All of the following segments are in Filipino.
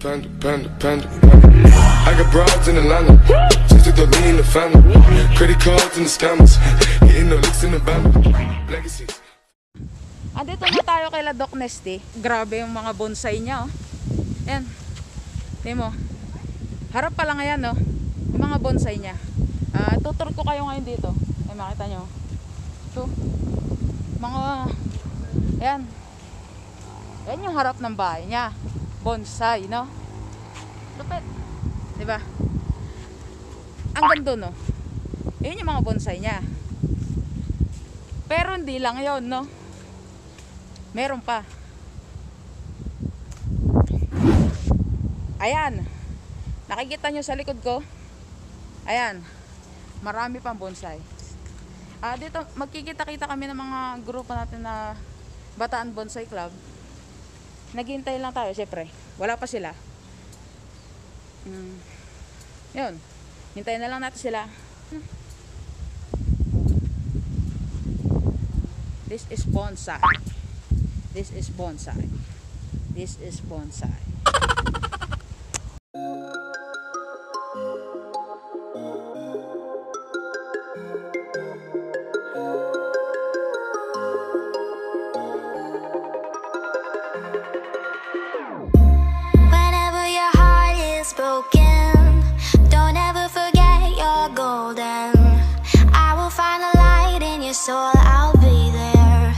I got broads in Atlanta, just to me in the family. Credit cards and the scammers, hitting the licks in the band. Legacies. Andito na tayo kay Doc Nesty. Grabe yung mga bonsai niya, oh. Ayan. Tingnan mo. Harap pa lang ayan, oh. Yung mga bonsai niya. Tutur ko kayo ngayon dito. Ay, makita nyo. Ito. Mga, ayan. Ayan yung harap ng bahay niya. Bonsai, no? Lupit. Diba? Ang ganda, no? Ayan yung mga bonsai niya. Pero hindi lang yon, no? Meron pa. Ayan. Nakikita nyo sa likod ko? Ayan. Marami pang bonsai. Dito magkikita-kita kami ng mga grupo natin na Bataan Bonsai Club. Naghihintay lang tayo, syempre. Wala pa sila. Yun. Hintayin na lang natin sila. This is bonsai. This is bonsai. This is bonsai. Whenever your heart is broken, don't ever forget you're golden. I will find a light in your soul. I'll be there.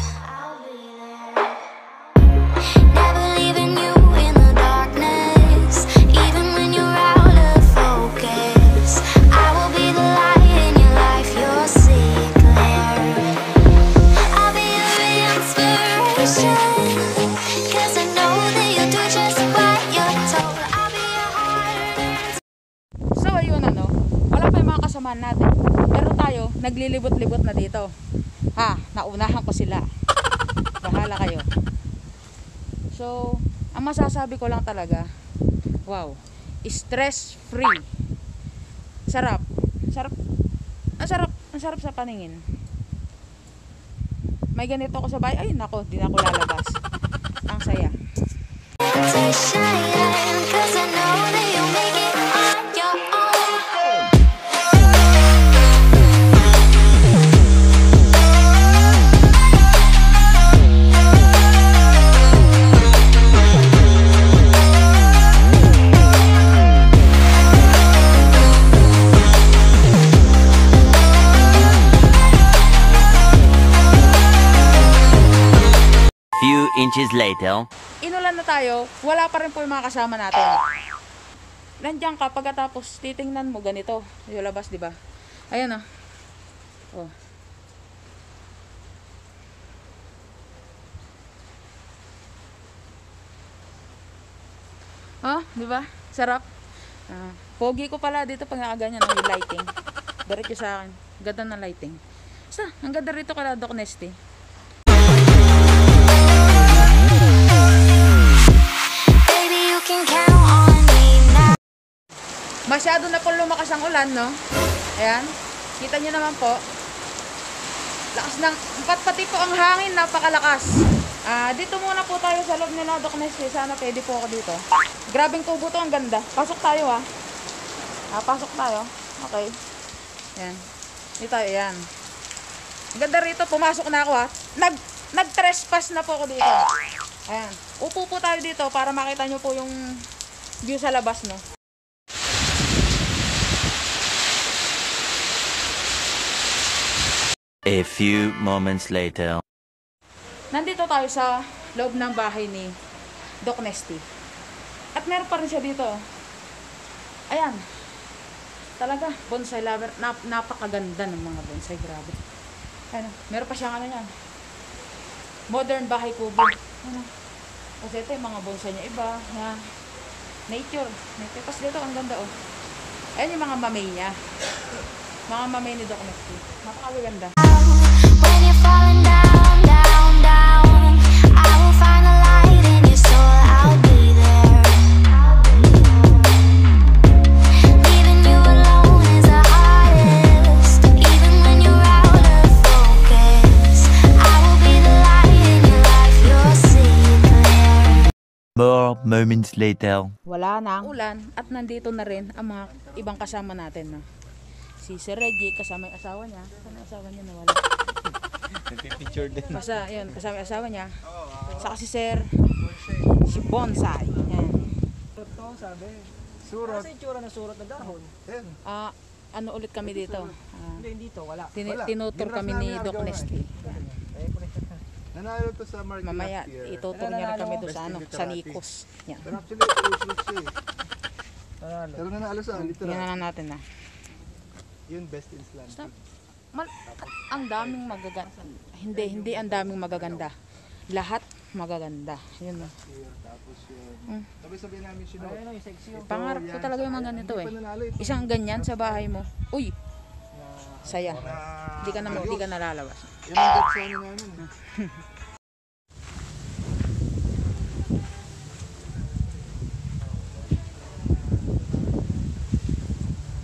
Natin. Pero tayo, naglilibot-libot na dito. Naunahan ko sila. Bahala kayo. So, ang masasabi ko lang talaga, wow, stress-free. Sarap. Sarap. Ang sarap sa paningin. May ganito ako sa bahay. Ay, nako, di na ako lalabas. Ang saya. Few inches later. Inulan na tayo, wala pa rin po yung mga kasama natin. Nandiyan ka, pagkatapos titingnan mo ganito. Yung labas, di ba? Ayan, oh. Di ba? Sarap. Pogi ko pala dito pag nakaganyan yung lighting. Diretso sa akin. Ganda ng lighting. Ang ganda rito kala Doc Nesty. Masyado na po lumakas ang ulan, no? Ayan. Kita nyo naman po. Lakas ng, pati po ang hangin, napakalakas. Dito muna po tayo sa loob nila, Doc Nesty. Sana pwede po ako dito. Grabing tubo to, ang ganda. Pasok tayo, pasok tayo. Okay. Ayan. Dito tayo, ayan. Ang ganda rito, pumasok na ako, Nag-trespass na po ako dito. Ayan. Upo po tayo dito para makita nyo po yung view sa labas, no? A few moments later. Nandito tayo sa loob ng bahay ni Doc Nesty. At meron pa rin siya dito. Ayan. Talaga, bonsai lover. Napakaganda ng mga bonsai, grabe. Ayan, meron pa siyang yan. Modern bahay kubo. Kasi ito yung mga bonsai niya iba. Ayan. Nature. Tapos dito, ang ganda, Ayan yung mga mamay niya. Mga mamay ni Doc Nesty. Napakaganda. When you're falling down, down, down, I will find a light in your soul. I'll be there. Leaving you alone is the hardest. Even when you're out of focus, I will be the light in your life. You'll see clear. More moments later. Wala na ang ulan at nandito na rin ang mga ibang kasama natin, no? Si Sir Reggie, kasama yung asawa niya. Kasama yung asawa niya, nawala. Nagpipicture din. Basta, yun, kasama yung asawa niya. Saka si Sir, si Bonsai. Yan. Ito, sabi. Surot. Kasi itsura ng surot na dahon. Ano ulit kami dito? Hindi, dito, wala. Tinutur kami ni Doc Nesty. Nanalo to sa market Mamaya, last year. itutur niya rin kami doon sa, sa Nikos. Yan. Pero actually, useless siya eh. Nanalo. Pero nanalo sa Yan literal. na natin na. Yun best in slam. Ang daming magaganda. Hindi ang daming magaganda. Lahat magaganda. Yun na. Tapos yun. Sabi namin siya. Ayun, yung sexy yung Pangarap ko talaga yung mga ganito eh. Nanalo ito. Isang ganyan sa bahay mo. Uy! Saya. Hindi ka nalalabas. Yan ang bet sa ano namin.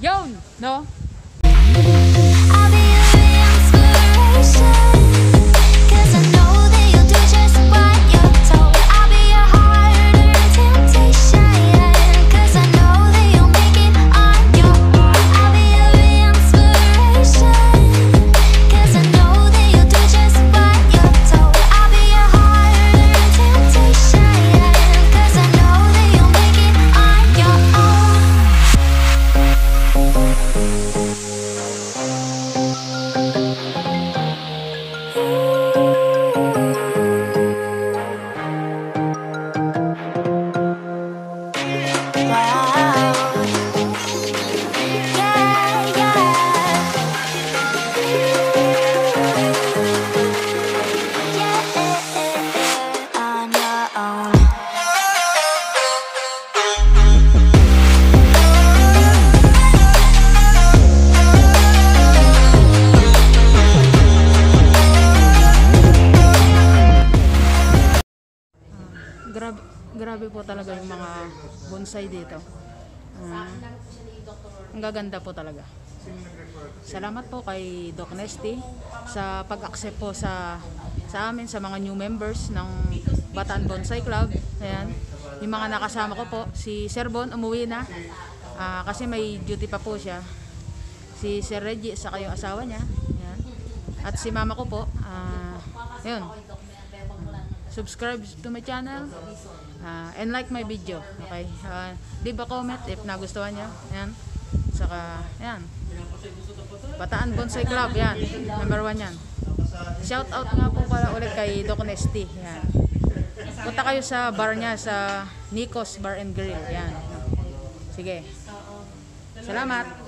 Yun! No? I'll be your inspiration, 'cause I know that you'll do just what you're told. I'll be your harder temptation, 'cause I know that you'll make it on your own. I'll be your inspiration, 'cause I know that you'll do just what you're told. I'll be your harder temptation, 'cause I know that you'll make it on your own. On your own. Grabe po talaga yung mga bonsai dito. Ang gaganda po talaga. Salamat po kay Doc Nesty sa pag-accept po sa amin, sa mga new members ng Bataan Bonsai Club. Ayan. Yung mga nakasama ko po, si Sir Bon umuwi na kasi may duty pa po siya. Si Sir Reggie, saka yung asawa niya. Ayan. At si mama ko po, yun. Subscribe to my channel and like my video. Okay? Leave a comment if nagustuhan niyo. Ayan. Saka, ayan. Bataan Bonsai Club, yan. Number 1 yan. Shout out nga po pala ulit kay Doc Nesty. Yan. Punta kayo sa bar niya, sa Nikos Bar and Grill. Yan. Sige. Salamat.